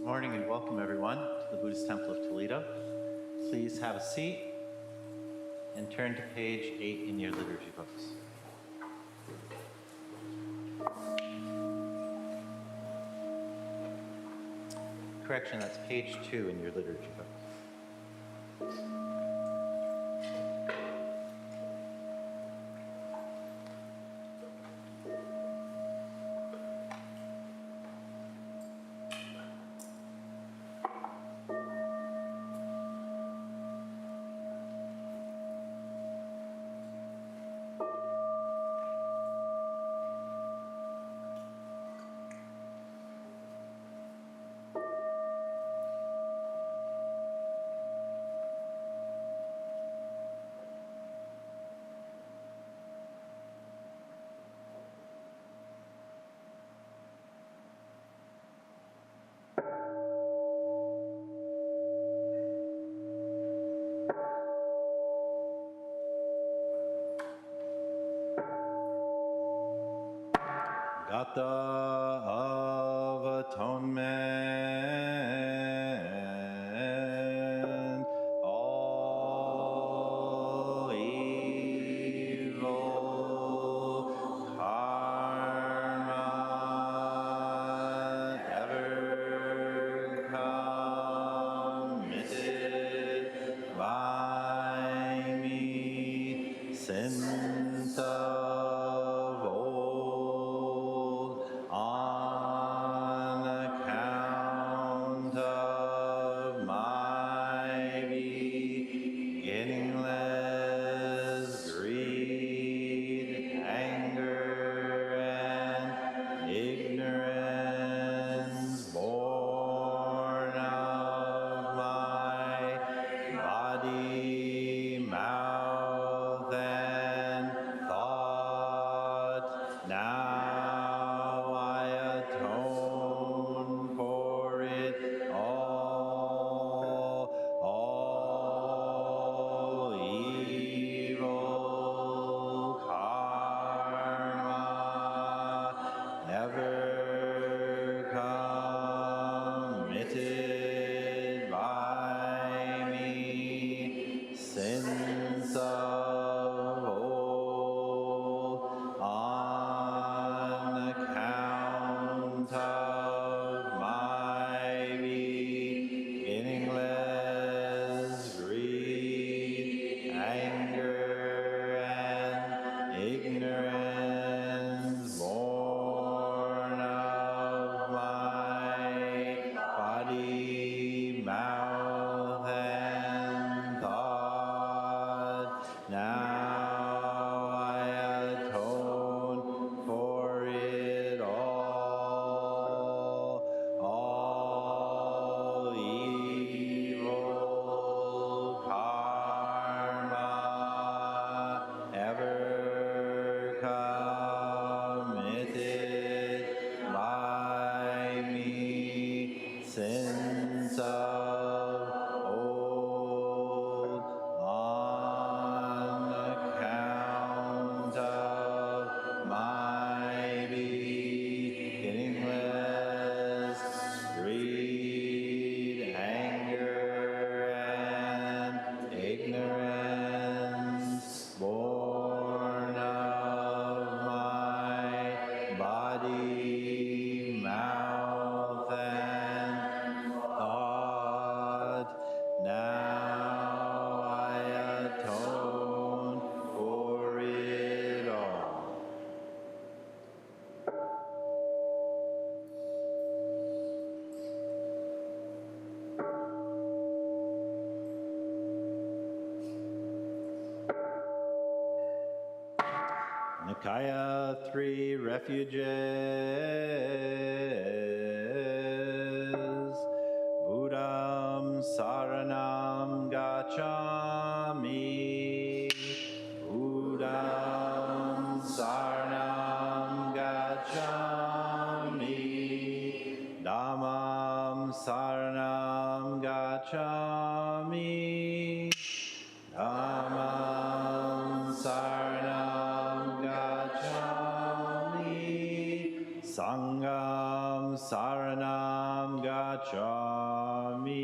morning and welcome everyone to the Buddhist Temple of Toledo. Please have a seat and turn to page 8 in your liturgy books. Correction, that's page 2 in your liturgy books. Gata of Atonement, all evil karma ever committed by me since of old, on account of my beginningless greed, anger, and ignorance, born of my body, mouth, and thought. Now I atone for it all evil karma never committed by me since of old, on account of my beginningless greed, anger, and ignorance, born of my body, mouth, and thought. Now I atone for it all evil karma ever committed by me since of old, on account of my beginningless greed, anger, and ignorance, born of my body, mouth, and thought. Now I atone for it all. Nikaya 3 Refuges. Buddham Saranam Gacchami. Buddham Saranam Gacchami. Dhammam Saranam Gacchami. Dhammam Saranam Gacchami. Sangham Saranam Gacchami. gacchami.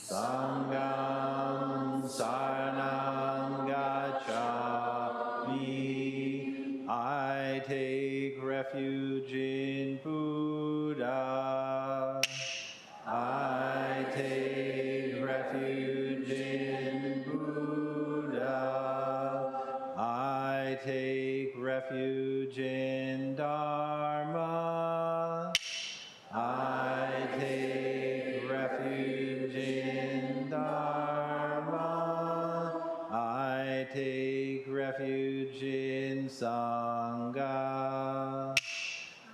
Sangam saranam gacchami. I take refuge in Buddha. I take refuge in Buddha. I take refuge in Dharma. I take refuge in Dharma. I take refuge in Sangha.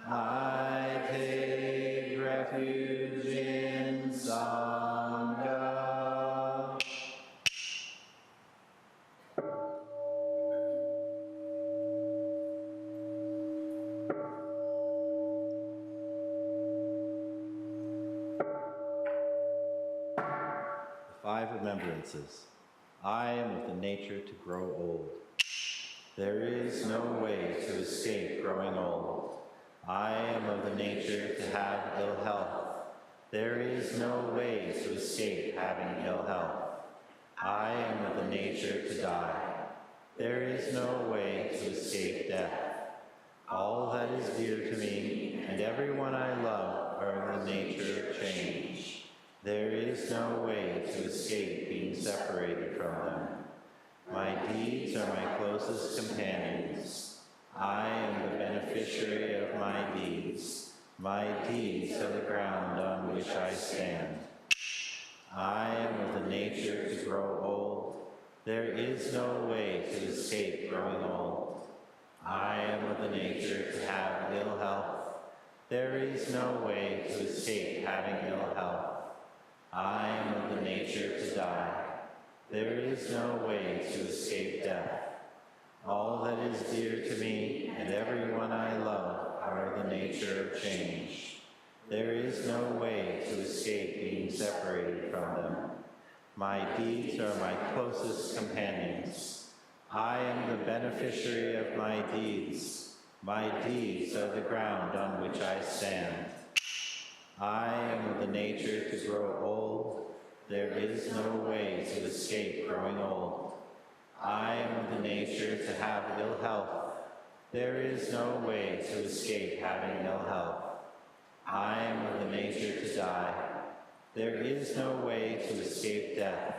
I take refuge in Sangha. The 5 remembrances. I am of the nature to grow old. There is no way to escape growing old. I am of the nature to have ill health. There is no way to escape having ill health. I am of the nature to die. There is no way to escape death. All that is dear to me and everyone I love are of the nature of change. There is no way to escape being separated from them. My deeds are my closest companions. I am the beneficiary of my deeds. My deeds are the ground on which I stand. I am of the nature to grow old. There is no way to escape growing old. I am of the nature to have ill health. There is no way to escape having ill health. I am of the nature to die. There is no way to escape death. All that is dear to me and everyone I love are of the nature of change. There is no way to escape being separated from them. My deeds are my closest companions. I am the beneficiary of my deeds. My deeds are the ground on which I stand. I am of the nature to grow old. There is no way to escape growing old. I am of the nature to have ill health. There is no way to escape having ill health. I am of the nature to die. There is no way to escape death.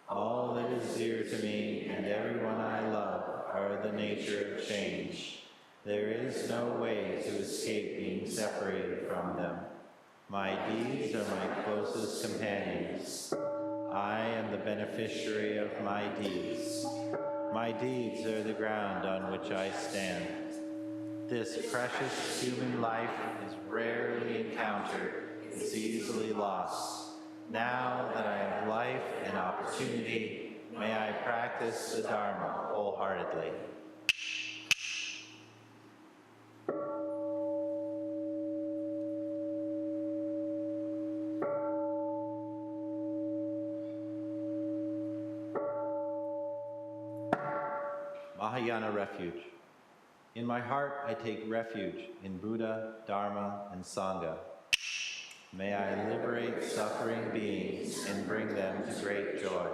All that is dear to me and everyone I love are of the nature of change. There is no way to escape being separated from them. My deeds are my closest companions. I am the beneficiary of my deeds. My deeds are the ground on which I stand. This precious human life is rarely encountered, it's easily lost. Now that I have life and opportunity, may I practice the Dharma wholeheartedly. Mahayana Refuge. In my heart, I take refuge in Buddha, Dharma, and Sangha. May I liberate suffering beings and bring them to great joy.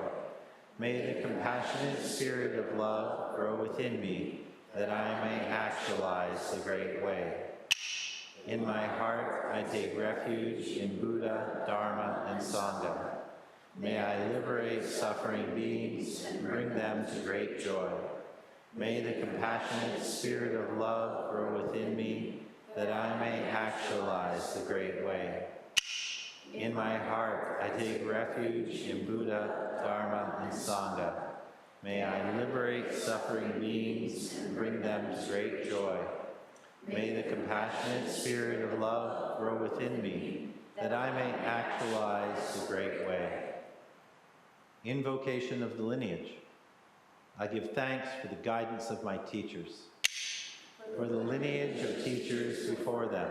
May the compassionate spirit of love grow within me, that I may actualize the great way. In my heart, I take refuge in Buddha, Dharma, and Sangha. May I liberate suffering beings and bring them to great joy. May the compassionate spirit of love grow within me, that I may actualize the great way. In my heart, I take refuge in Buddha, Dharma, and Sangha. May I liberate suffering beings and bring them to great joy. May the compassionate spirit of love grow within me, that I may actualize the great way. Invocation of the lineage. I give thanks for the guidance of my teachers, for the lineage of teachers before them.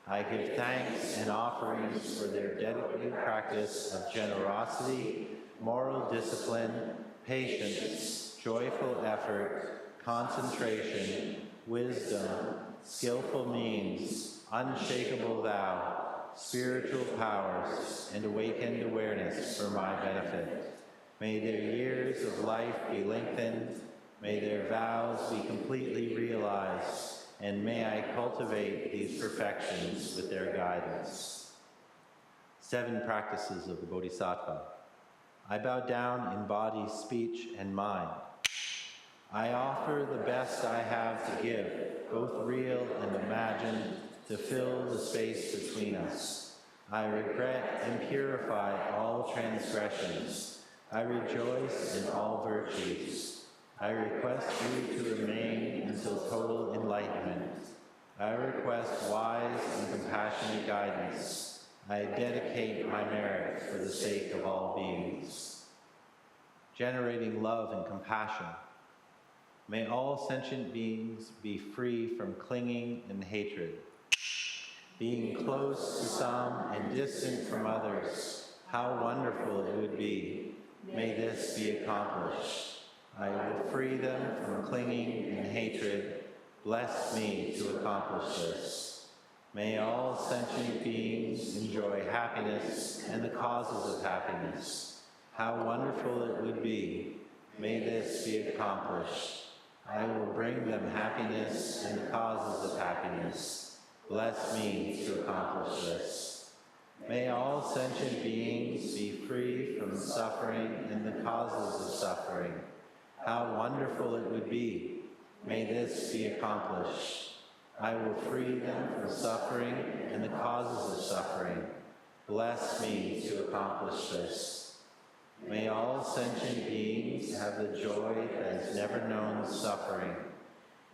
I give thanks and offerings for their dedicated practice of generosity, moral discipline, patience, joyful effort, concentration, wisdom, skillful means, unshakable vow, spiritual powers, and awakened awareness for my benefit. May their years of life be lengthened, may their vows be completely realized, and may I cultivate these perfections with their guidance. 7 practices of the Bodhisattva. I bow down in body, speech, and mind. I offer the best I have to give, both real and imagined, to fill the space between us. I regret and purify all transgressions. I rejoice in all virtues. I request you to remain until total enlightenment. I request wise and compassionate guidance. I dedicate my merit for the sake of all beings. Generating love and compassion. May all sentient beings be free from clinging and hatred. Being close to some and distant from others, how wonderful it would be. May this be accomplished. I will free them from clinging and hatred. Bless me to accomplish this. May all sentient beings enjoy happiness and the causes of happiness. How wonderful it would be. May this be accomplished. I will bring them happiness and the causes of happiness. Bless me to accomplish this. May all sentient beings be free from suffering and the causes of suffering. How wonderful it would be. May this be accomplished. I will free them from suffering and the causes of suffering. Bless me to accomplish this. May all sentient beings have the joy that has never known suffering.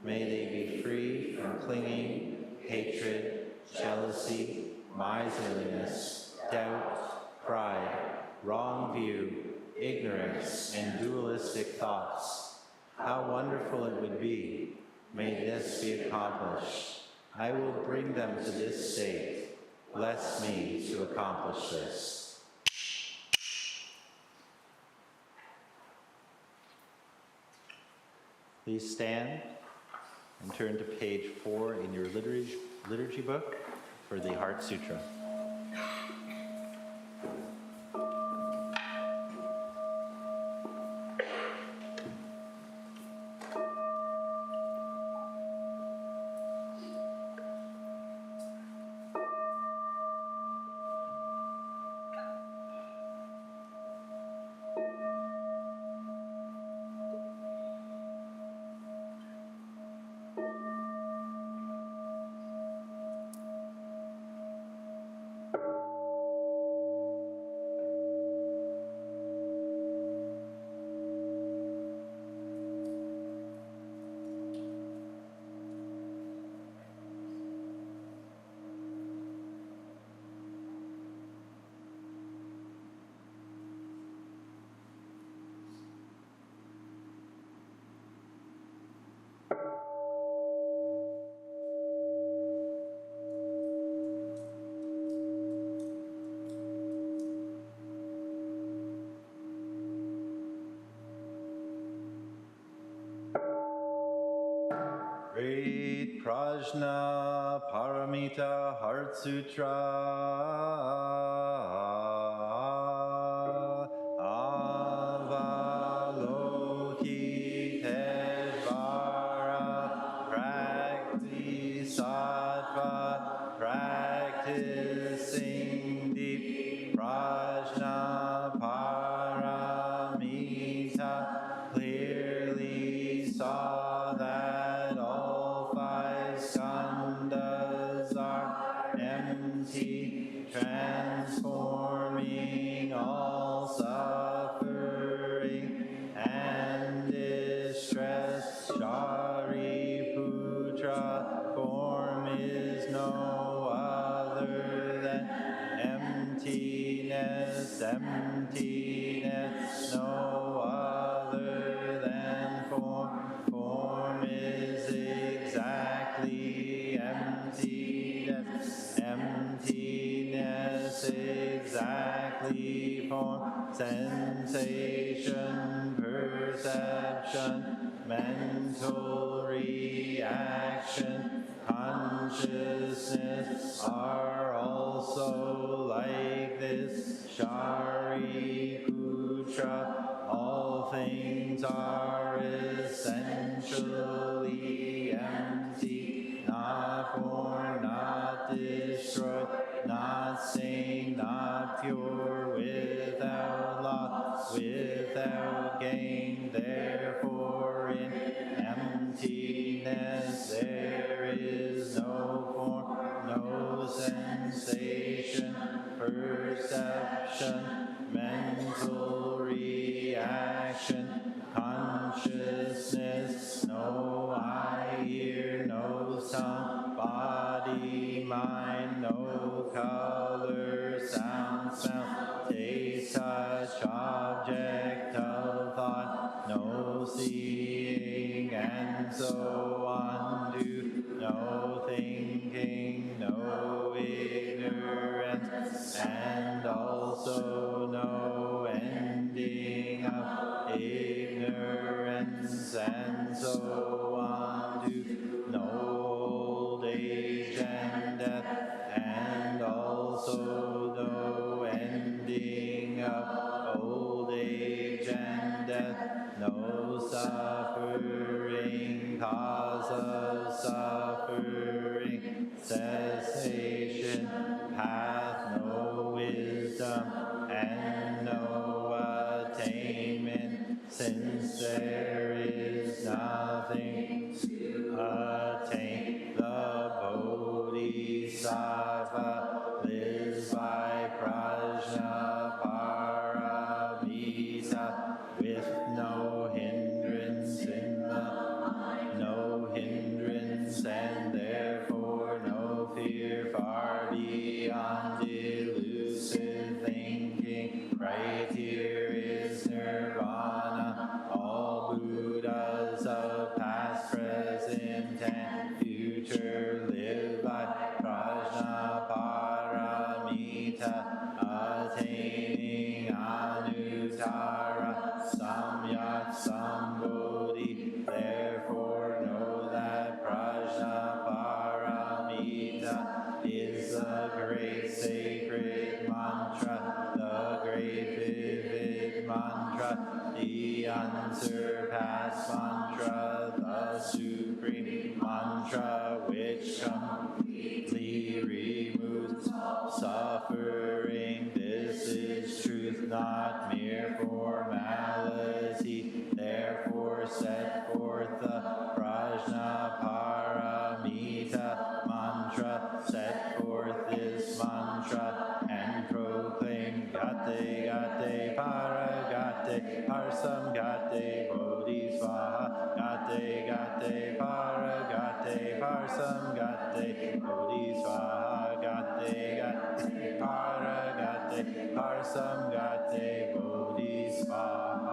May they be free from clinging, hatred, jealousy, miserliness, doubt, pride, wrong view, ignorance, and dualistic thoughts. How wonderful it would be. May this be accomplished. I will bring them to this state. Bless me to accomplish this. Please stand and turn to page 4 in your liturgy book for the Heart Sutra. Great Prajna Paramita Heart Sutra. Avalokiteshvara Prakti Sattva Practicing Deep Prajna Paramita clearly saw that all 5 skandhas are empty, transforming all suffering and distress. Shariputra, form is no other than emptiness, emptiness, no other than form. Form is exactly emptiness, emptiness exactly form. Sensation, perception, mental reaction, consciousness, consciousness are also like this. Shari Putra, all things are essentially empty, not born, not destroyed, not stained, not pure, without loss, without gain. Therefore in emptiness there is no form, no sensation, perception, mental reaction, consciousness, no eye, ear, no tongue, body, mind, no color, sound, smell, taste, touch, object of thought, no seeing, and so on, do no thinking, no ignorance, and also no ending of ignorance, and so on, do no old age and death, and also no ending of old age and death, no suffering, cause of suffering, cessation, path, no wisdom, and no attainment, since there is nothing to attain. The Bodhisattva lives by prajna paramita, with no hindrance in the no hindrance, and therefore no fear, far beyond elusive thinking. Right here is nirvana. All Buddhas of past, present, and future live by prajna paramita, attaining anuttara samyak sambodhi. Therefore know that prajna paramita is the great sacred mantra, the great vivid mantra, the unsurpassed mantra, the supreme mantra, which completely removes suffering. This is truth, not mere formality. Therefore set forth the prajna paramita mantra, set forth this mantra, and proclaim gate gate para gate parsam gate bodhi swaha, gate gate para gate parsam gate bodhi swaha, gate gate para gate parsam gate bodhi swaha.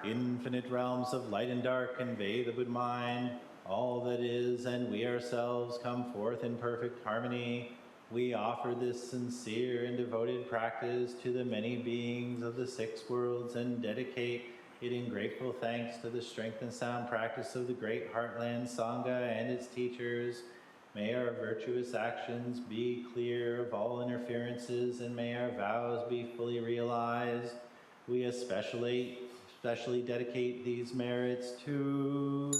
Infinite realms of light and dark convey the Buddha mind. All that is and we ourselves come forth in perfect harmony. We offer this sincere and devoted practice to the many beings of the 6 worlds and dedicate it in grateful thanks to the strength and sound practice of the great Heartland Sangha and its teachers. May our virtuous actions be clear of all interferences, and may our vows be fully realized. We especially dedicate these merits to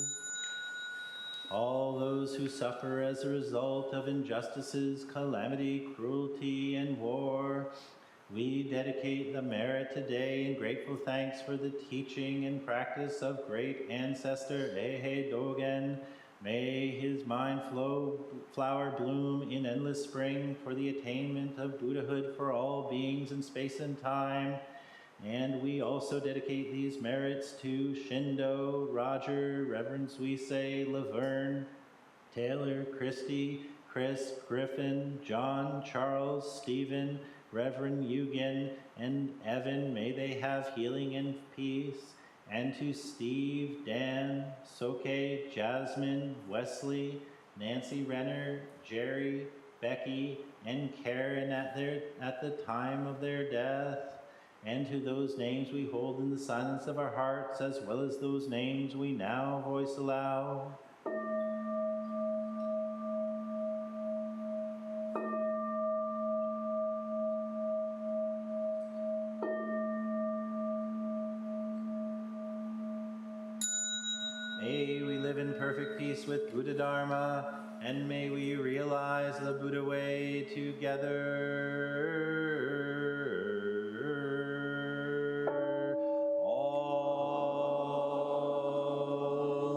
all those who suffer as a result of injustices, calamity, cruelty, and war. We dedicate the merit today in grateful thanks for the teaching and practice of great ancestor Ehe Dogen. May his mind flower bloom in endless spring for the attainment of Buddhahood for all beings in space and time. And we also dedicate these merits to Shindo, Roger, Reverend Suisse, Laverne, Taylor, Christy, Chris, Griffin, John, Charles, Stephen, Reverend Eugen, and Evan. May they have healing and peace. And to Steve, Dan, Soke, Jasmine, Wesley, Nancy Renner, Jerry, Becky, and Karen at the time of their death. And to those names we hold in the silence of our hearts, as well as those names we now voice aloud. May we live in perfect peace with Buddha Dharma, and may we realize the Buddha way together.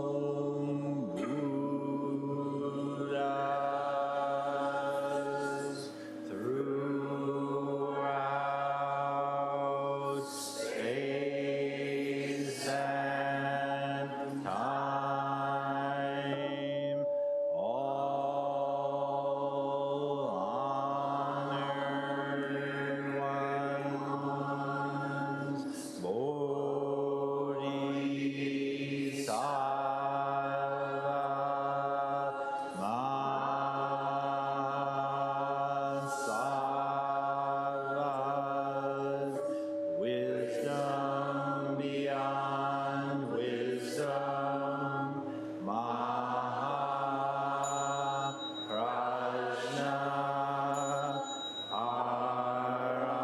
Om Buddhas throughout space and time. All honored ones, Bodhisattva, Mahasattvas, wisdom beyond wisdom, Mahaprajna, Ariha.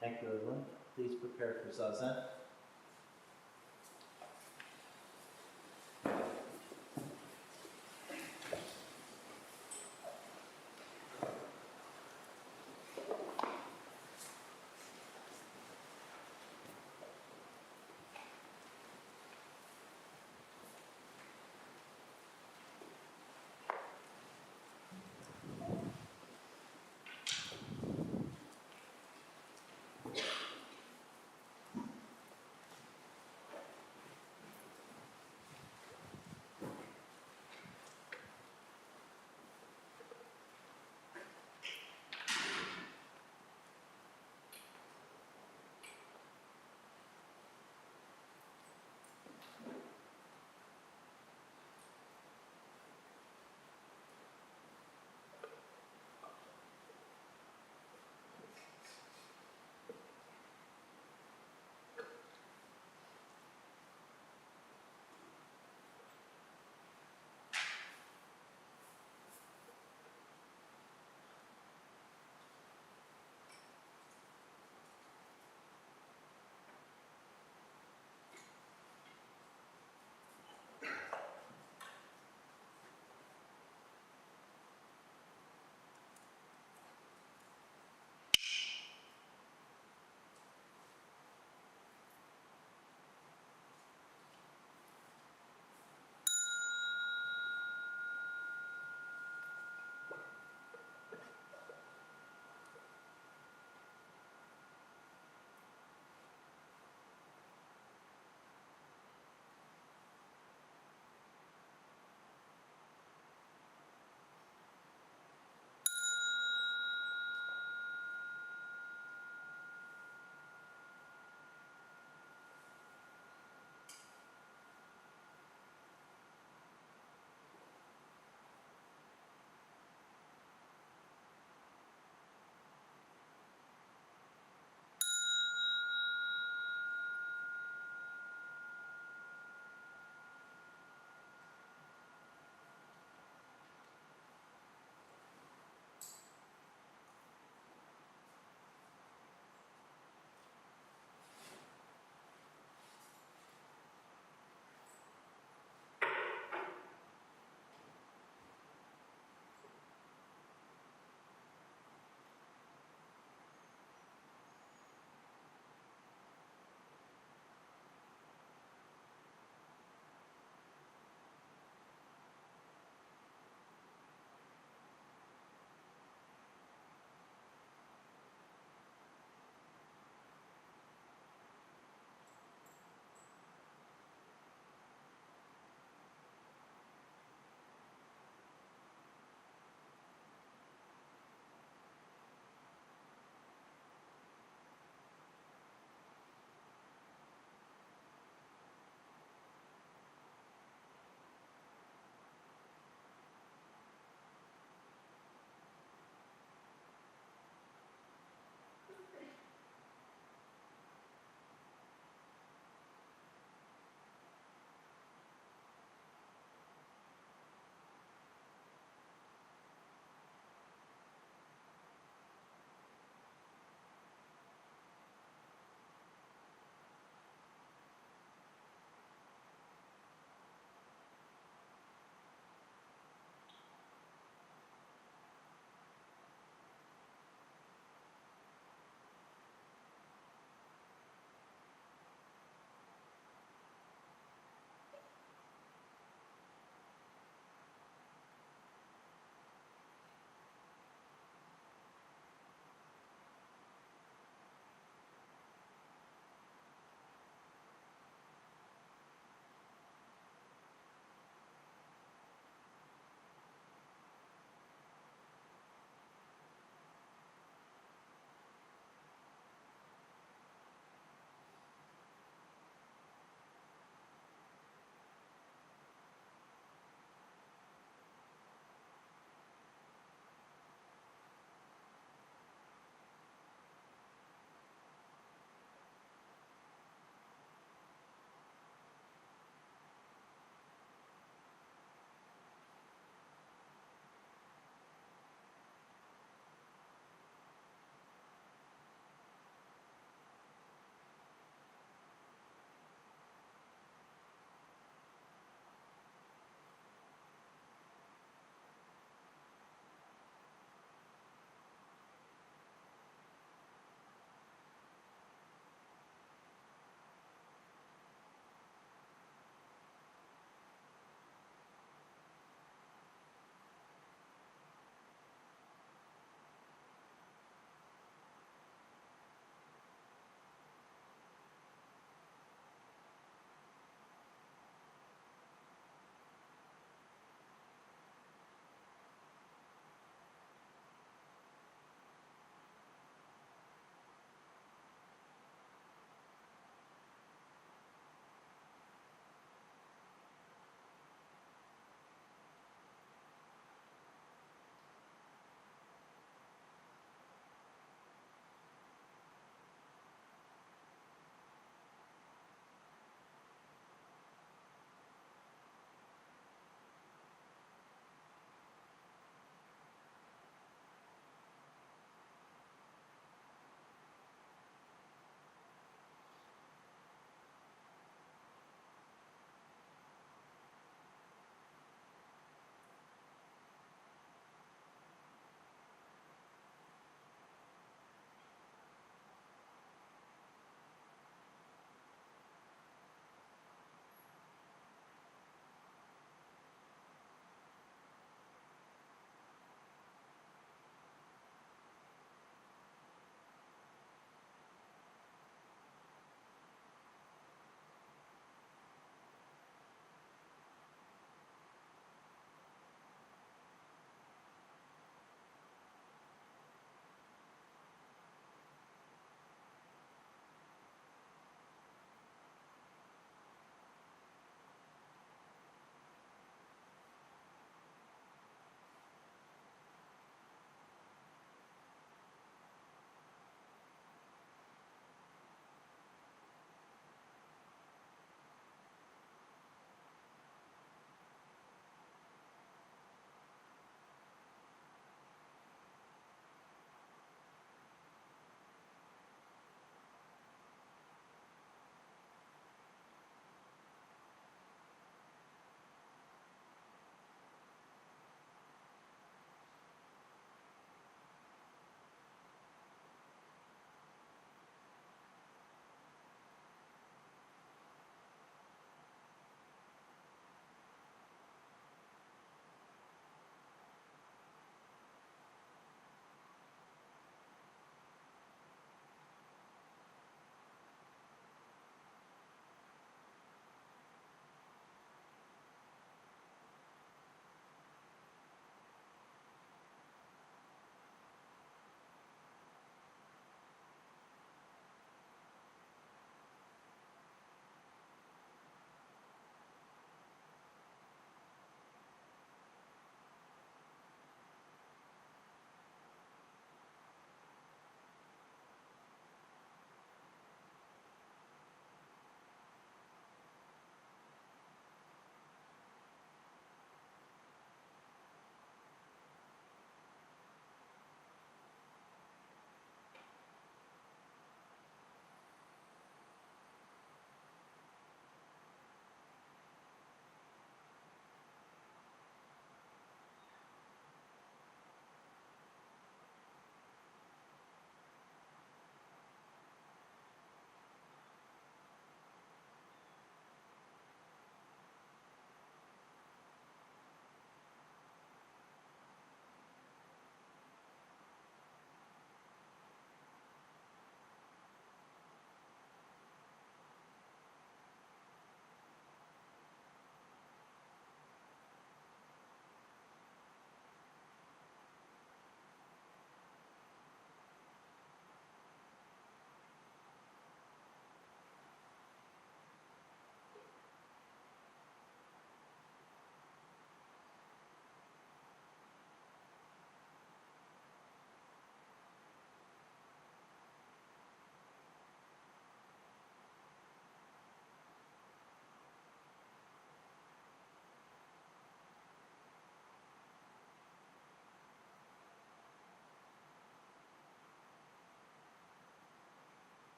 Thank you, everyone. Please prepare for zazen.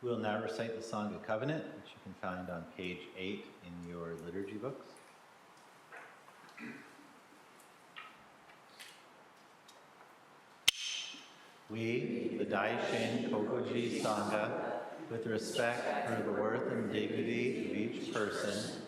We'll now recite the Sangha Covenant, which you can find on page 8 in your liturgy books. We, the Daishin Kokoji Sangha, with respect for the worth and dignity of each person,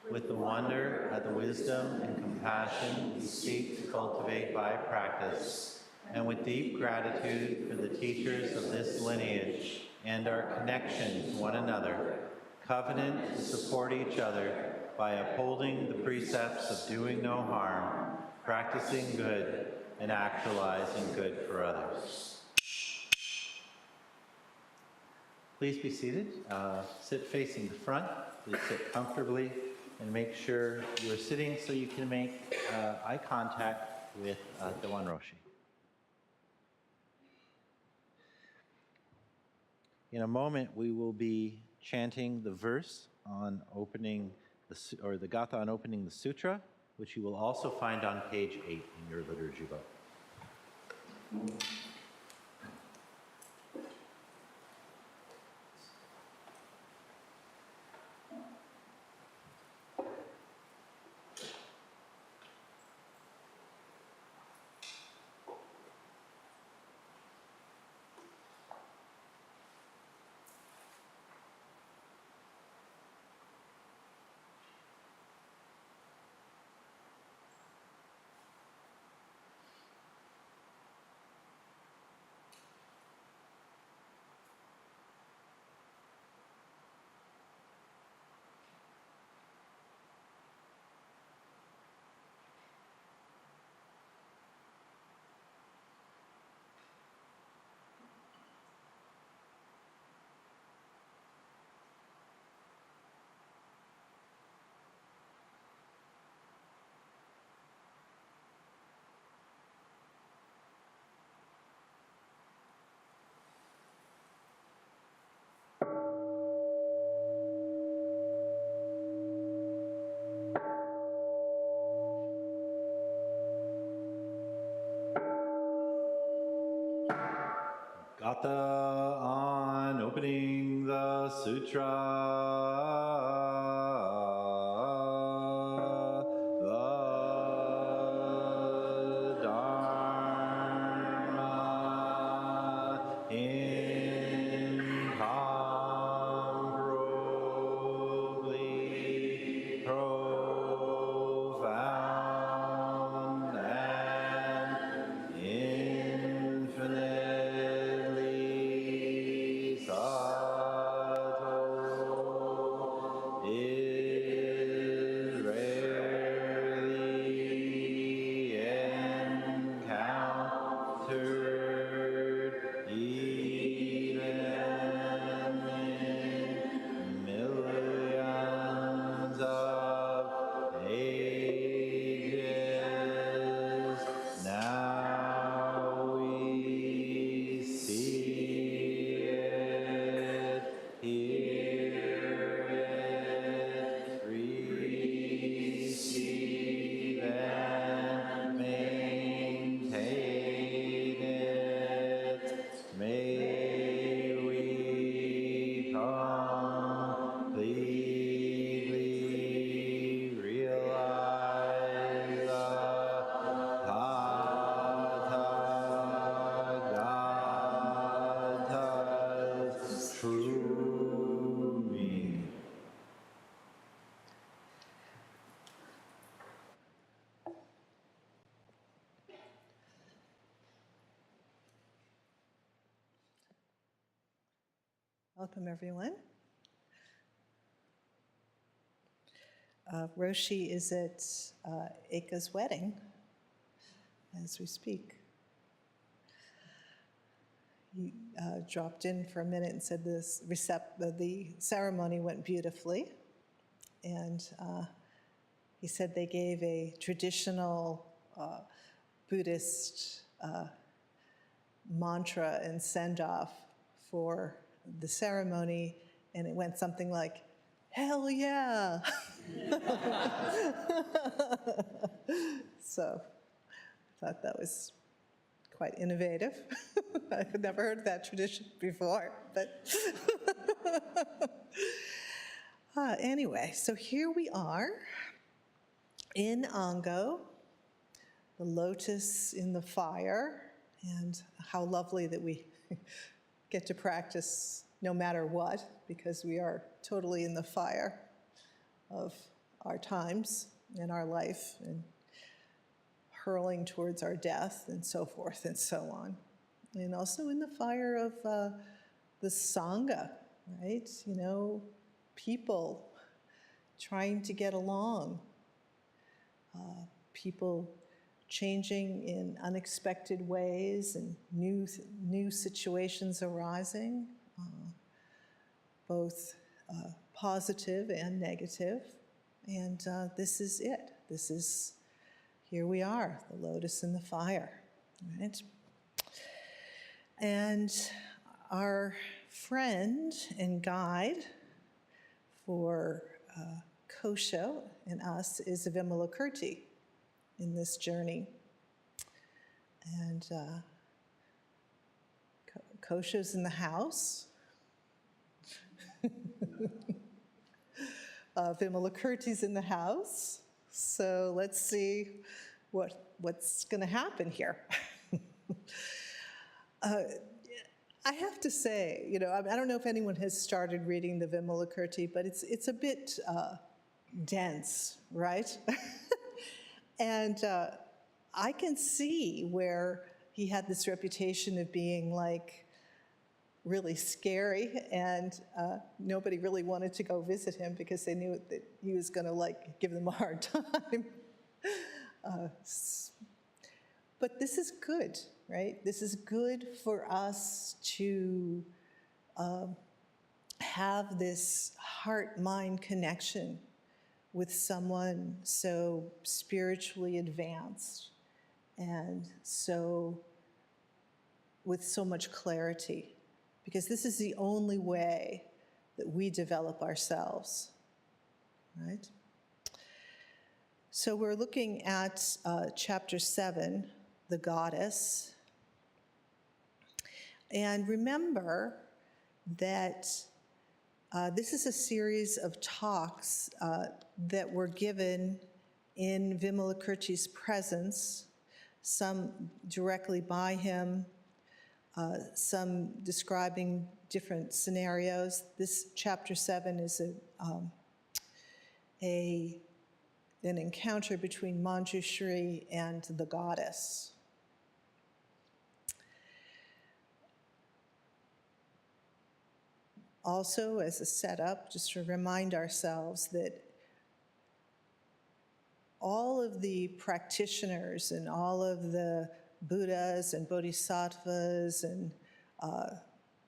with the wonder at the wisdom and compassion we seek to cultivate by practice, and with deep gratitude for the teachers of this lineage and our connection to one another, covenant to support each other by upholding the precepts of doing no harm, practicing good, and actualizing good for others. Please be seated. Sit facing the front. Please sit comfortably and make sure you're sitting so you can make eye contact with Dewan Roshi. In a moment, we will be chanting the verse on opening the Gatha on opening the sutra, which you will also find on page 8 in your liturgy book. Gatha on opening the sutra. The Dharma incomparably profound and infinitely subtle is rarely encountered even in millions of ages. Now we see it, hear it, receive and maintain it. May we completely realize the Tathagata's true meaning. Welcome, everyone. Roshi is at Eka's wedding as we speak. He dropped in for a minute and said the ceremony went beautifully. And he said they gave a traditional Buddhist mantra and send-off for the ceremony, and it went something like, "Hell yeah!" So I thought that was quite innovative. I've never heard of that tradition before, but anyway, so here we are in Ango, the lotus in the fire, and how lovely that we get to practice no matter what, because we are totally in the fire of our times and our life, and hurling towards our death, and so forth and so on. And also in the fire of the Sangha, right? You know, people trying to get along, people changing in unexpected ways, and new situations arising, both positive and negative. And this is it. This is, here we are, the lotus in the fire, right? And our friend and guide for Kosho and us is Vimalakirti in this journey. And Kosho's in the house. Vimalakirti's in the house. So let's see what's going to happen here. I have to say, you know, I don't know if anyone has started reading the Vimalakirti, but it's a bit dense, right? And I can see where he had this reputation of being like really scary, and nobody really wanted to go visit him because they knew that he was going to like give them a hard time. But this is good, right? This is good for us to have this heart-mind connection with someone so spiritually advanced and so with so much clarity, because this is the only way that we develop ourselves, right? So we're looking at chapter 7, the goddess. And remember that this is a series of talks that were given in Vimalakirti's presence, some directly by him, some describing different scenarios. This chapter 7 is an encounter between Manjushri and the goddess. Also, as a setup, just to remind ourselves that all of the practitioners and all of the Buddhas and Bodhisattvas and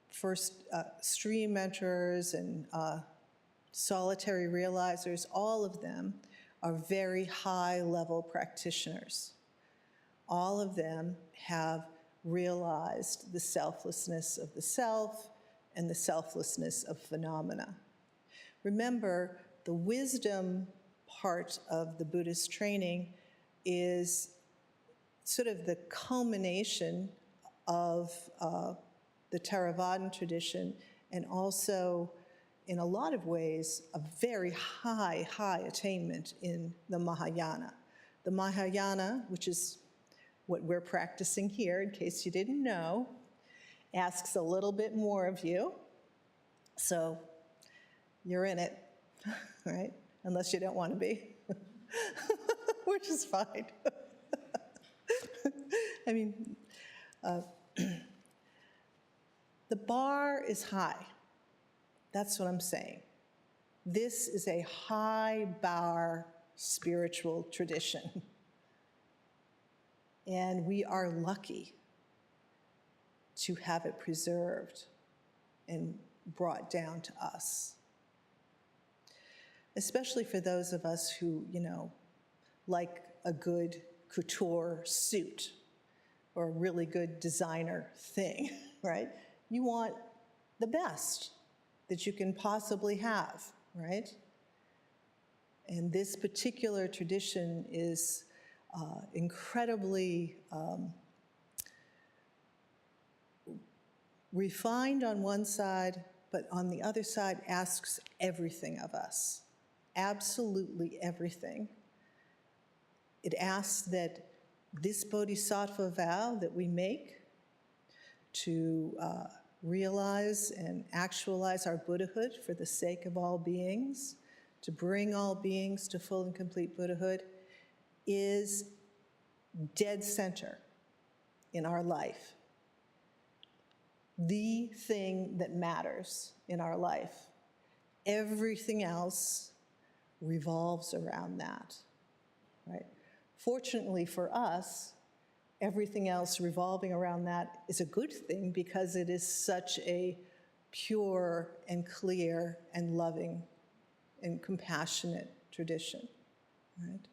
first stream enterers and solitary realizers, all of them are very high-level practitioners. All of them have realized the selflessness of the self and the selflessness of phenomena. Remember, the wisdom part of the Buddhist training is sort of the culmination of the Theravadan tradition, and also, in a lot of ways, a very high attainment in the Mahayana. The Mahayana, which is what we're practicing here, in case you didn't know, asks a little bit more of you. So you're in it, right? Unless you don't want to be, which is fine. I mean, the bar is high. That's what I'm saying. This is a high bar spiritual tradition. And we are lucky to have it preserved and brought down to us. Especially for those of us who, you know, like a good couture suit or a really good designer thing, right? You want the best that you can possibly have, right? And this particular tradition is incredibly refined on one side, but on the other side asks everything of us, absolutely everything. It asks that this bodhisattva vow that we make to realize and actualize our Buddhahood for the sake of all beings, to bring all beings to full and complete Buddhahood, is dead center in our life. The thing that matters in our life. Everything else revolves around that, right? Fortunately for us, everything else revolving around that is a good thing because it is such a pure and clear and loving and compassionate tradition, right?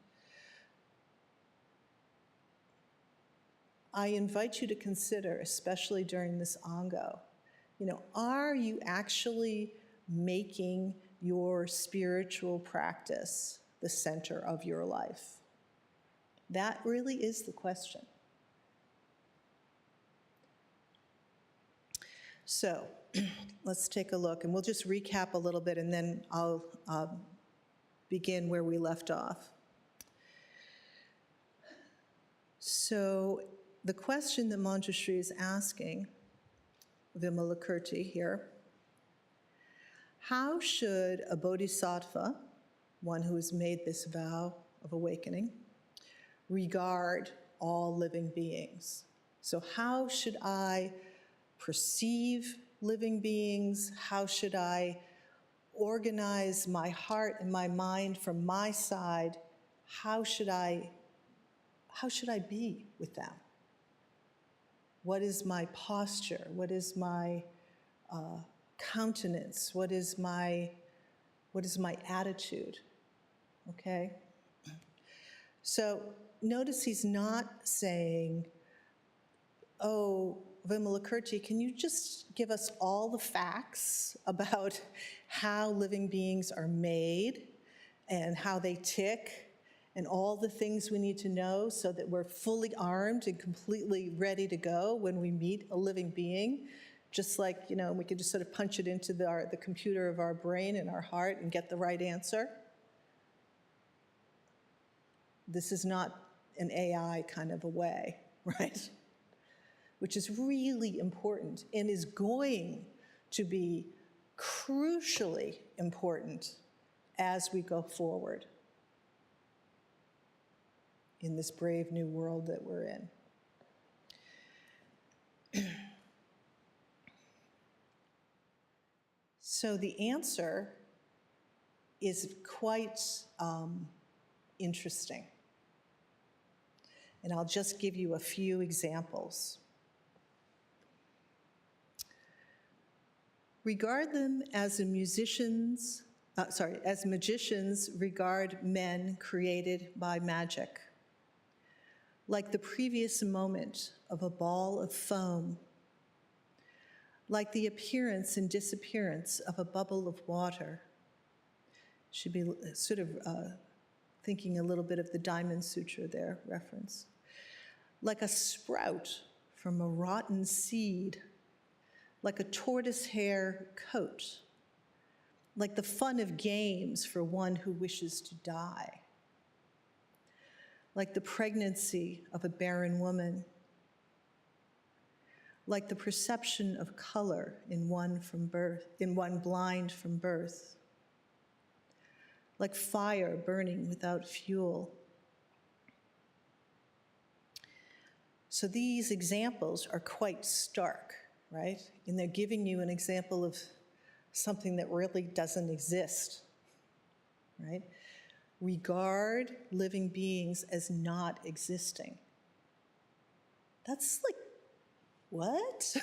I invite you to consider, especially during this Ango, are you actually making your spiritual practice the center of your life? That really is the question. So let's take a look, and we'll just recap a little bit, and then I'll begin where we left off. So the question that Manjushri is asking, Vimalakirti here, how should a bodhisattva, one who has made this vow of awakening, regard all living beings? So how should I perceive living beings? How should I organize my heart and my mind from my side? How should I be with them? What is my posture? What is my countenance? What is my attitude? Okay? So notice he's not saying, oh, Vimalakirti, can you just give us all the facts about how living beings are made and how they tick and all the things we need to know so that we're fully armed and completely ready to go when we meet a living being? Just like, we could just sort of punch it into the computer of our brain and our heart and get the right answer. This is not an AI kind of a way, right? Which is really important and is going to be crucially important as we go forward in this brave new world that we're in. So the answer is quite interesting. And I'll just give you a few examples. Regard them as magicians regard men created by magic. Like the previous moment of a ball of foam, like the appearance and disappearance of a bubble of water. Should be sort of thinking a little bit of the Diamond Sutra there, reference. Like a sprout from a rotten seed, like a tortoise hair coat, like the fun of games for one who wishes to die, like the pregnancy of a barren woman, like the perception of color in one blind from birth, like fire burning without fuel. So these examples are quite stark, right? And they're giving you an example of something that really doesn't exist, right? Regard living beings as not existing. That's like, what?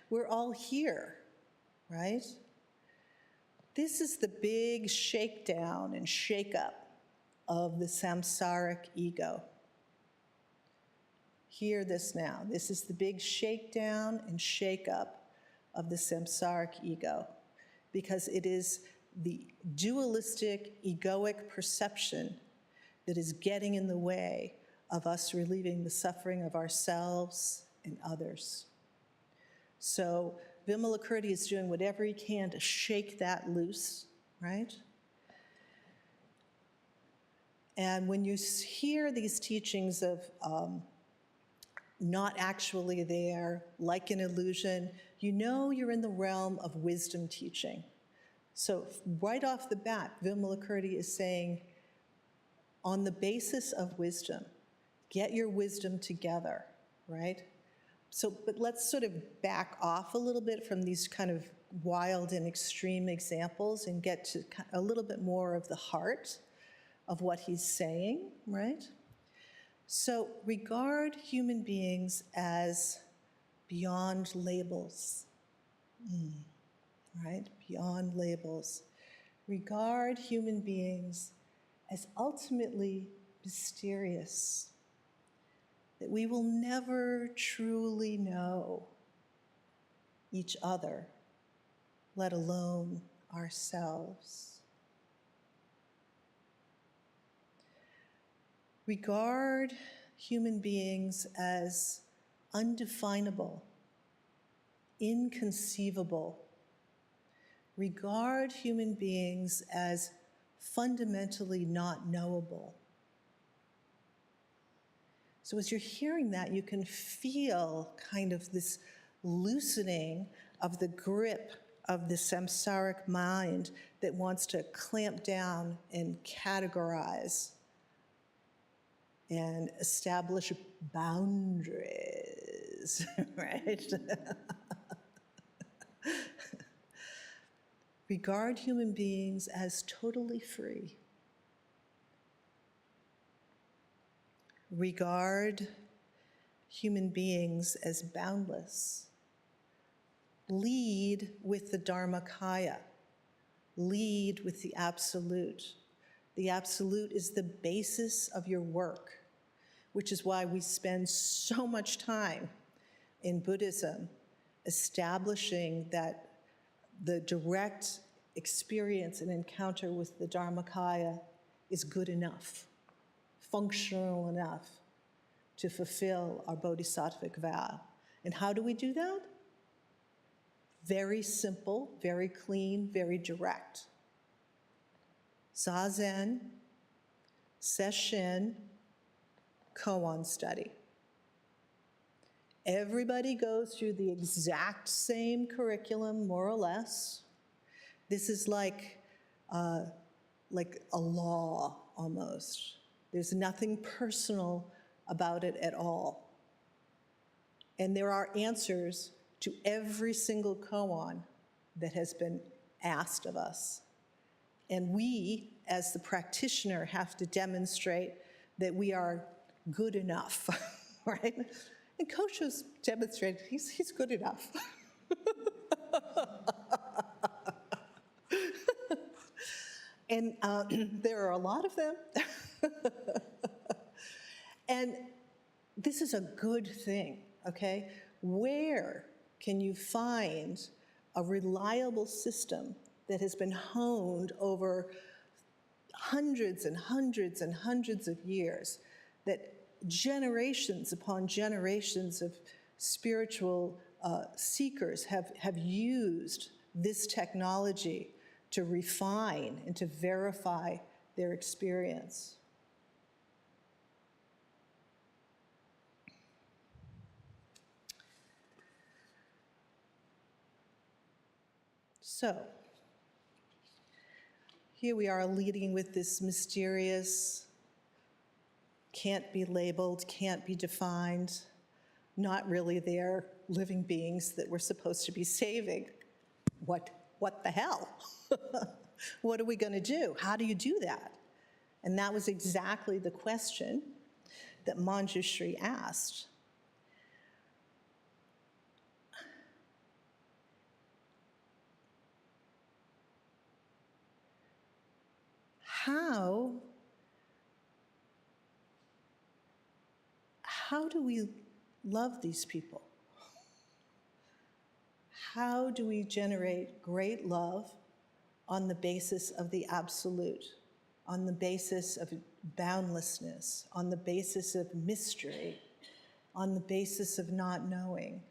We're all here, right? This is the big shakedown and shake-up of the samsaric ego. Hear this now. This is the big shakedown and shake-up of the samsaric ego, because it is the dualistic, egoic perception that is getting in the way of us relieving the suffering of ourselves and others. So Vimalakirti is doing whatever he can to shake that loose, right? And when you hear these teachings of not actually there, like an illusion, you know you're in the realm of wisdom teaching. So right off the bat, Vimalakirti is saying, on the basis of wisdom, get your wisdom together, right? So, but let's sort of back off a little bit from these kind of wild and extreme examples and get to a little bit more of the heart of what he's saying, right? So regard human beings as beyond labels, right? Beyond labels. Regard human beings as ultimately mysterious, that we will never truly know each other, let alone ourselves. Regard human beings as undefinable, inconceivable. Regard human beings as fundamentally not knowable. So as you're hearing that, you can feel kind of this loosening of the grip of the samsaric mind that wants to clamp down and categorize and establish boundaries, right? Regard human beings as totally free. Regard human beings as boundless. Lead with the Dharmakaya. Lead with the Absolute. The Absolute is the basis of your work, which is why we spend so much time in Buddhism establishing that the direct experience and encounter with the Dharmakaya is good enough, functional enough to fulfill our bodhisattvic vow. And how do we do that? Very simple, very clean, very direct. Zazen, Sesshin, koan study. Everybody goes through the exact same curriculum, more or less. This is like a law, almost. There's nothing personal about it at all. And there are answers to every single koan that has been asked of us. And we, as the practitioner, have to demonstrate that we are good enough, right? And Kosho's demonstrated he's good enough. And there are a lot of them. And this is a good thing, okay? Where can you find a reliable system that has been honed over hundreds and hundreds and hundreds of years, that generations upon generations of spiritual seekers have used this technology to refine and to verify their experience? So, here we are leading with this mysterious, can't be labeled, can't be defined, not really there living beings that we're supposed to be saving. What the hell? What are we going to do? How do you do that? And that was exactly the question that Manjushri asked. How do we love these people? How do we generate great love on the basis of the absolute, on the basis of boundlessness, on the basis of mystery, on the basis of not knowing?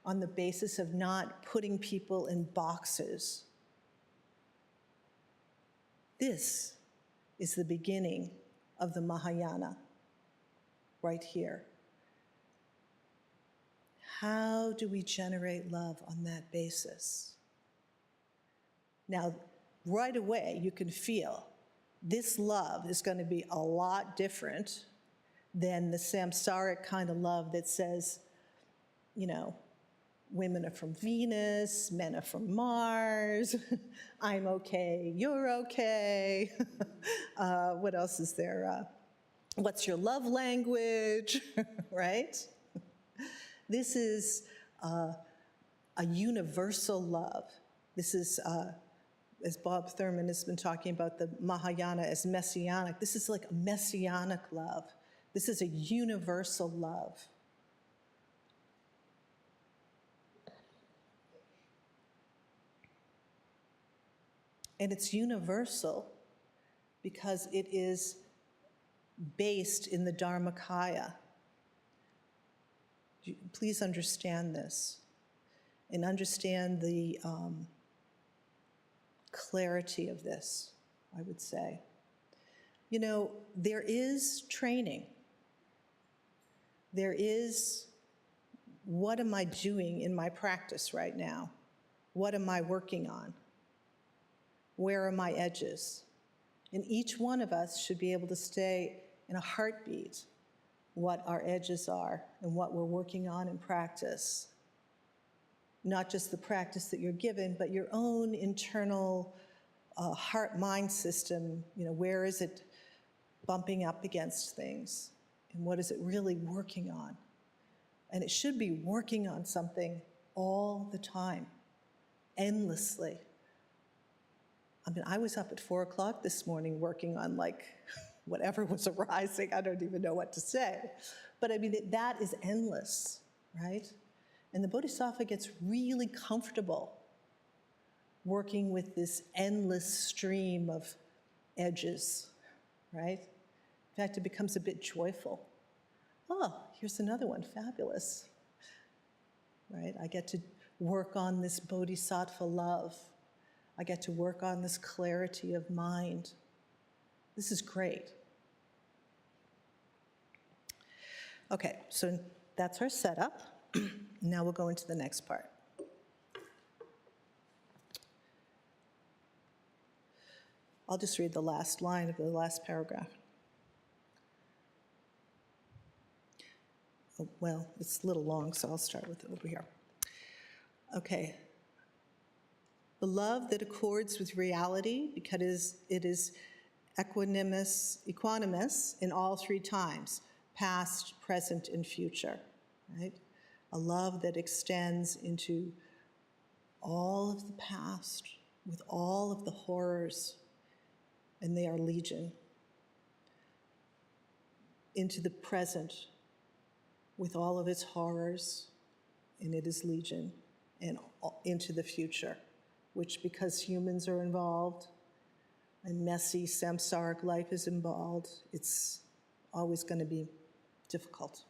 on the basis of not putting people in boxes. This is the beginning of the Mahayana, right here. How do we generate love on that basis? Now, right away, you can feel this love is going to be a lot different than the samsaric kind of love that says, you know, women are from Venus, men are from Mars, I'm okay, you're okay. What else is there? What's your love language, right? This is a universal love. This is, as Bob Thurman has been talking about the Mahayana as messianic, this is like a messianic love. This is a universal love. And it's universal because it is based in the Dharmakaya. Please understand this and understand the clarity of this, I would say. You know, there is training. There is, what am I doing in my practice right now? What am I working on? Where are my edges? And each one of us should be able to stay in a heartbeat what our edges are and what we're working on in practice. Not just the practice that you're given, but your own internal heart-mind system. You know, where is it bumping up against things? And what is it really working on? And it should be working on something all the time, endlessly. I mean, I was up at 4 o'clock this morning working on like whatever was arising. I don't even know what to say. But I mean, that is endless, right? And the Bodhisattva gets really comfortable working with this endless stream of edges, right? In fact, it becomes a bit joyful. Oh, here's another one, fabulous, right? I get to work on this Bodhisattva love. I get to work on this clarity of mind. This is great. Okay, so that's our setup. Now we'll go into the next part. I'll just read the last line of the last paragraph. Oh, well, it's a little long, so I'll start with it over here. Okay. The love that accords with reality because it is equanimous in all three times, past, present, and future, right? A love that extends into all of the past with all of the horrors, and they are legion, into the present with all of its horrors, and it is legion, and into the future, which because humans are involved and messy samsaric life is involved, it's always going to be difficult.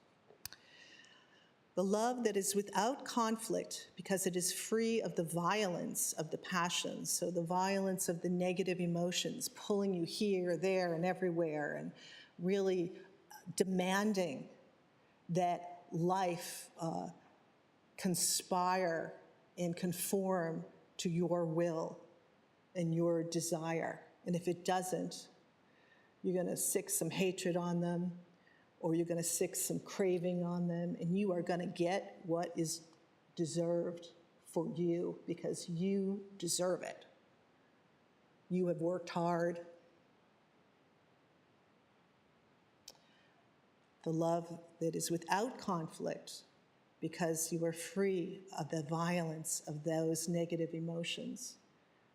The love that is without conflict because it is free of the violence of the passions, so the violence of the negative emotions pulling you here, there, and everywhere, and really demanding that life conspire and conform to your will and your desire. And if it doesn't, you're going to sick some hatred on them, or you're going to sick some craving on them, and you are going to get what is deserved for you because you deserve it. You have worked hard. The love that is without conflict because you are free of the violence of those negative emotions,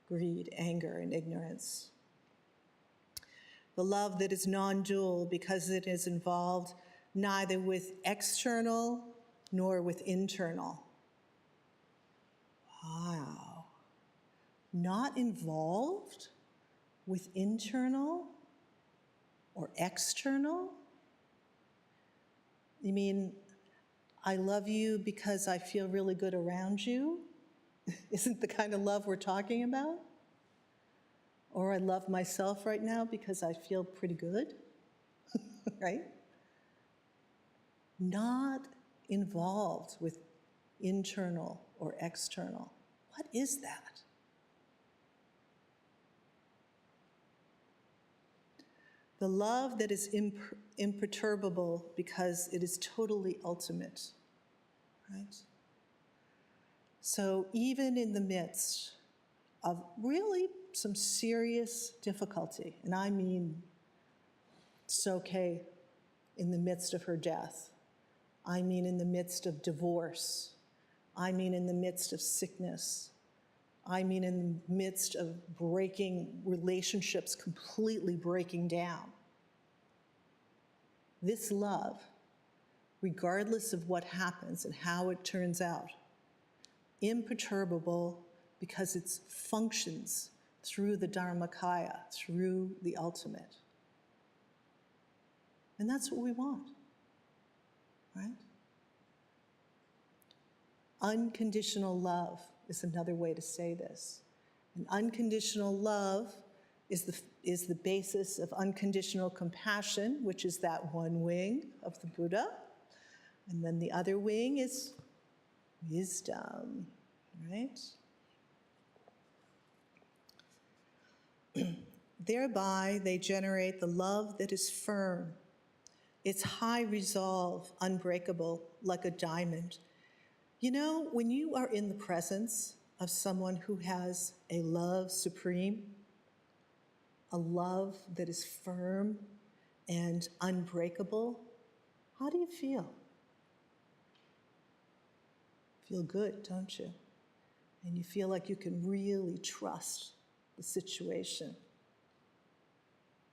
greed, anger, and ignorance. The love that is non-dual because it is involved neither with external nor with internal. Wow. Not involved with internal or external? You mean I love you because I feel really good around you isn't the kind of love we're talking about. Or I love myself right now because I feel pretty good, right? Not involved with internal or external. What is that? The love that is imperturbable because it is totally ultimate, right? So even in the midst of really some serious difficulty, and I mean Soke in the midst of her death, I mean in the midst of divorce, I mean in the midst of sickness, I mean in the midst of breaking relationships, completely breaking down. This love, regardless of what happens and how it turns out, imperturbable because it functions through the Dharmakaya, through the ultimate. And that's what we want, right? Unconditional love is another way to say this. And unconditional love is the basis of unconditional compassion, which is that one wing of the Buddha. And then the other wing is wisdom, right? Thereby, they generate the love that is firm. It's high resolve, unbreakable, like a diamond. You know, when you are in the presence of someone who has a love supreme, a love that is firm and unbreakable, how do you feel? Feel good, don't you? And you feel like you can really trust the situation.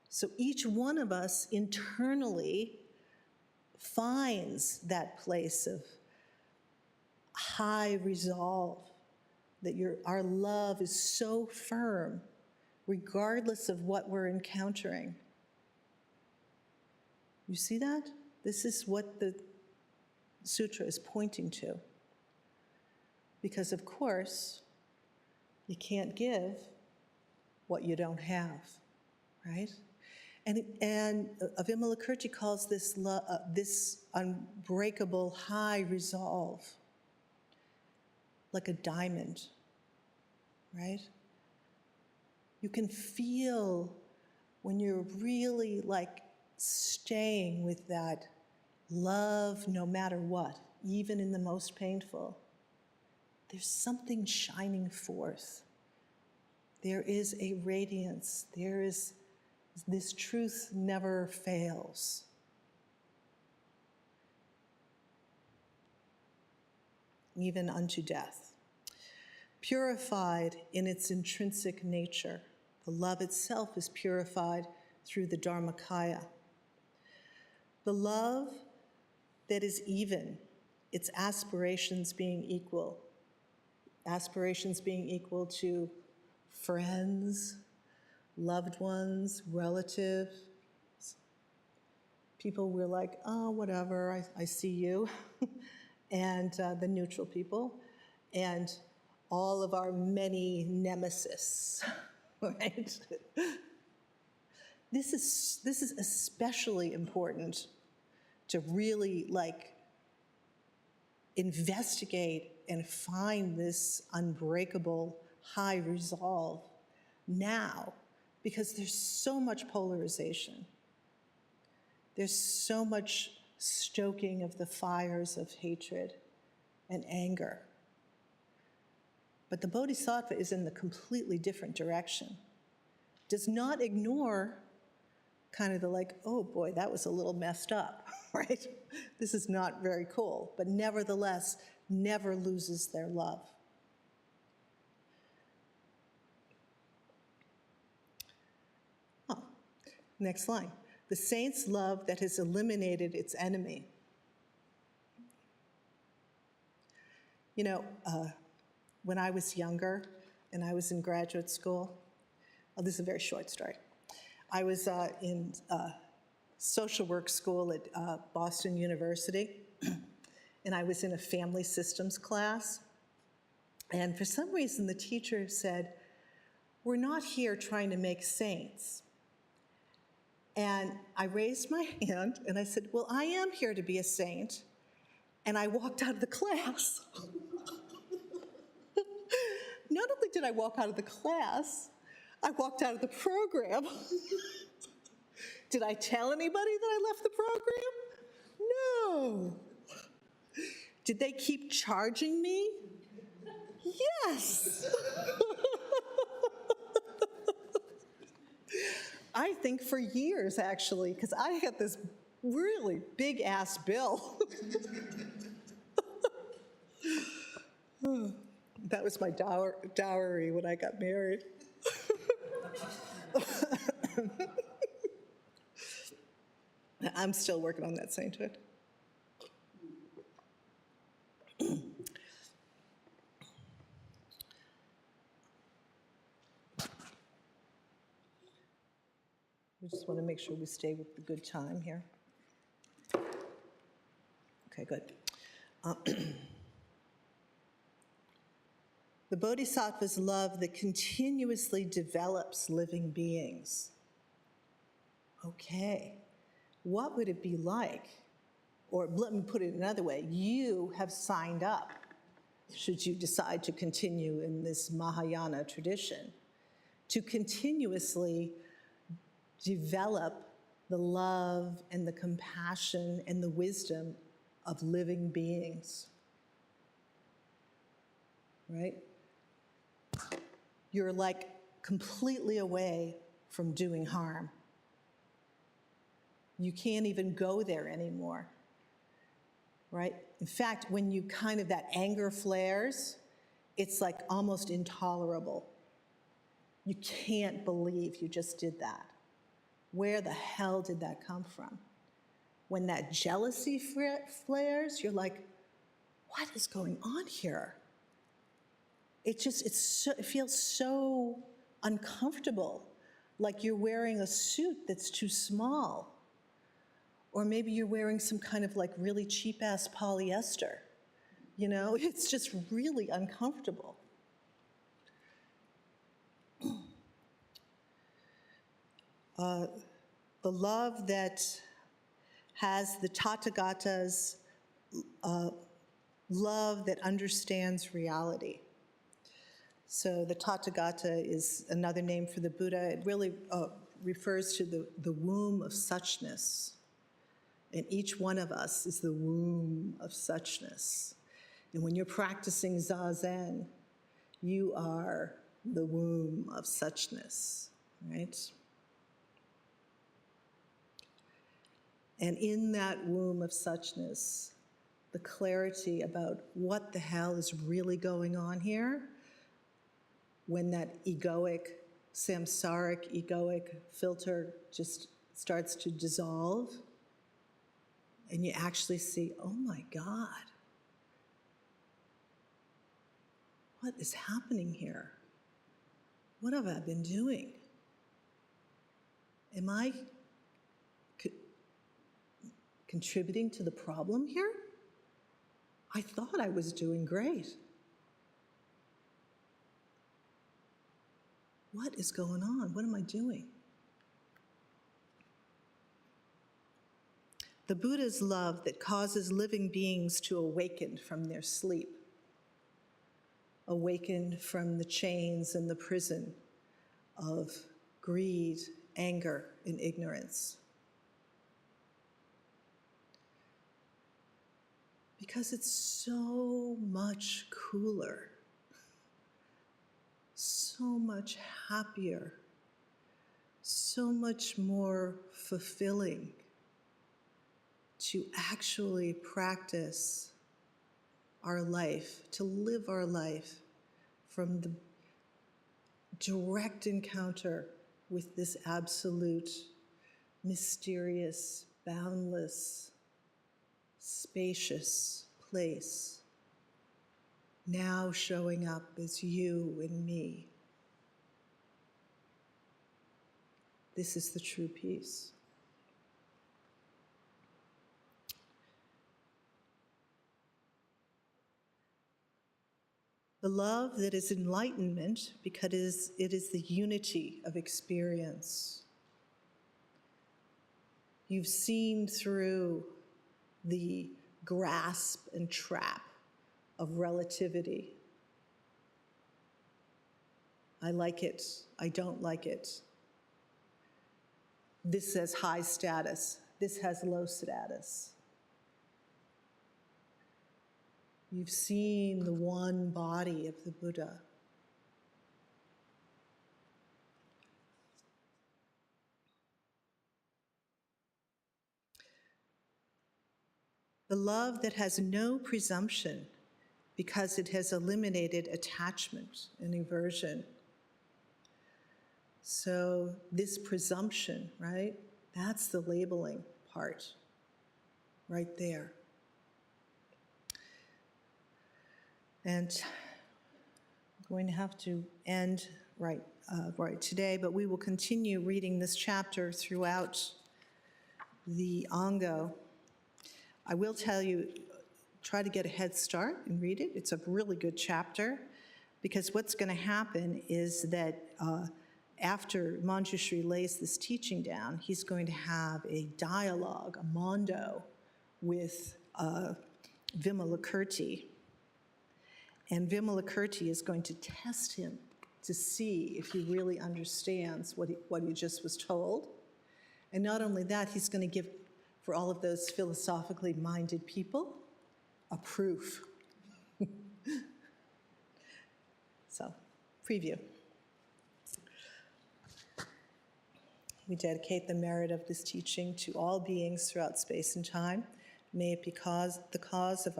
So each one of us internally finds that place of high resolve, that our love is so firm, regardless of what we're encountering. You see that? This is what the sutra is pointing to. Because, of course, you can't give what you don't have, right? And Vimalakirti calls this unbreakable high resolve like a diamond, right? You can feel when you're really like staying with that love no matter what, even in the most painful. There's something shining forth. There is a radiance. There is this truth never fails. Even unto death. Purified in its intrinsic nature. The love itself is purified through the Dharmakaya. The love that is even, its aspirations being equal. Aspirations being equal to friends, loved ones, relatives, people we're like, oh, whatever, I see you, and the neutral people, and all of our many nemesis, right? This is especially important to really like investigate and find this unbreakable high resolve now, because there's so much polarization. There's so much stoking of the fires of hatred and anger. But the Bodhisattva is in the completely different direction. Does not ignore kind of the like, oh boy, that was a little messed up, right? This is not very cool, but nevertheless, never loses their love. Oh, next line. The saint's love that has eliminated its enemy. You know, when I was younger and I was in graduate school, this is a very short story. I was in social work school at Boston University, and I was in a family systems class. And for some reason, the teacher said, "We're not here trying to make saints." And I raised my hand and I said, "Well, I am here to be a saint." And I walked out of the class. Not only did I walk out of the class, I walked out of the program. Did I tell anybody that I left the program? No. Did they keep charging me? Yes. I think for years, actually, because I had this really big-ass bill. That was my dowry when I got married. I'm still working on that sainthood. We just want to make sure we stay with the good time here. Okay, good. The Bodhisattva's love that continuously develops living beings. Okay, what would it be like? Or let me put it another way, you have signed up, should you decide to continue in this Mahayana tradition, to continuously develop the love and the compassion and the wisdom of living beings, right? You're like completely away from doing harm. You can't even go there anymore, right? In fact, when you kind of, that anger flares, it's like almost intolerable. You can't believe you just did that. Where the hell did that come from? When that jealousy flares, you're like, what is going on here? It feels so uncomfortable, like you're wearing a suit that's too small. Or maybe you're wearing some kind of like really cheap-ass polyester. You know, it's just really uncomfortable. The love that has the Tathagata's love that understands reality. So the Tathagata is another name for the Buddha. It really refers to the womb of suchness. And each one of us is the womb of suchness. And when you're practicing Zazen, you are the womb of suchness, right? And in that womb of suchness, the clarity about what the hell is really going on here, when that samsaric egoic filter just starts to dissolve, and you actually see, oh my God, what is happening here? What have I been doing? Am I contributing to the problem here? I thought I was doing great. What is going on? What am I doing? The Buddha's love that causes living beings to awaken from their sleep, awaken from the chains and the prison of greed, anger, and ignorance. Because it's so much cooler, so much happier, so much more fulfilling to actually practice our life, to live our life from the direct encounter with this absolute, mysterious, boundless, spacious place, now showing up as you and me. This is the true peace. The love that is enlightenment because it is the unity of experience. You've seen through the grasp and trap of relativity. I like it, I don't like it. This has high status, this has low status. You've seen the one body of the Buddha. The love that has no presumption because it has eliminated attachment and aversion. So this presumption, right? That's the labeling part, right there. And I'm going to have to end right today, but we will continue reading this chapter throughout the Ango. I will tell you, try to get a head start and read it. It's a really good chapter, because what's going to happen is that after Manjushri lays this teaching down, he's going to have a dialogue, a mondo, with Vimalakirti. And Vimalakirti is going to test him to see if he really understands what he just was told. And not only that, he's going to give, for all of those philosophically minded people, a proof. So, preview. We dedicate the merit of this teaching to all beings throughout space and time. May it be the cause of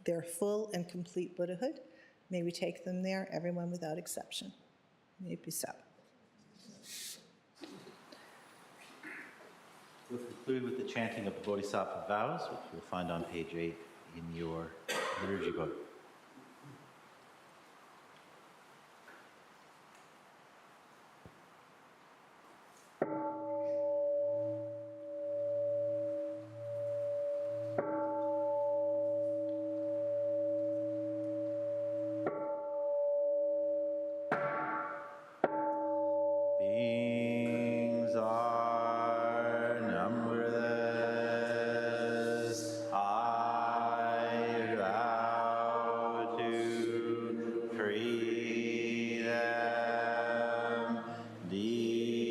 their full and complete Buddhahood. May we take them there, everyone without exception. May it be so. We'll conclude with the chanting of the Bodhisattva vows, which you'll find on page 8 in your liturgy book. Beings are numberless. I vow to free them. Delusions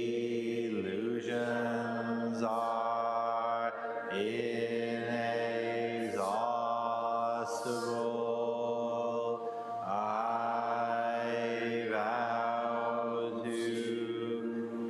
are inexhaustible. I vow to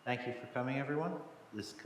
Thank you for coming, everyone. This concludes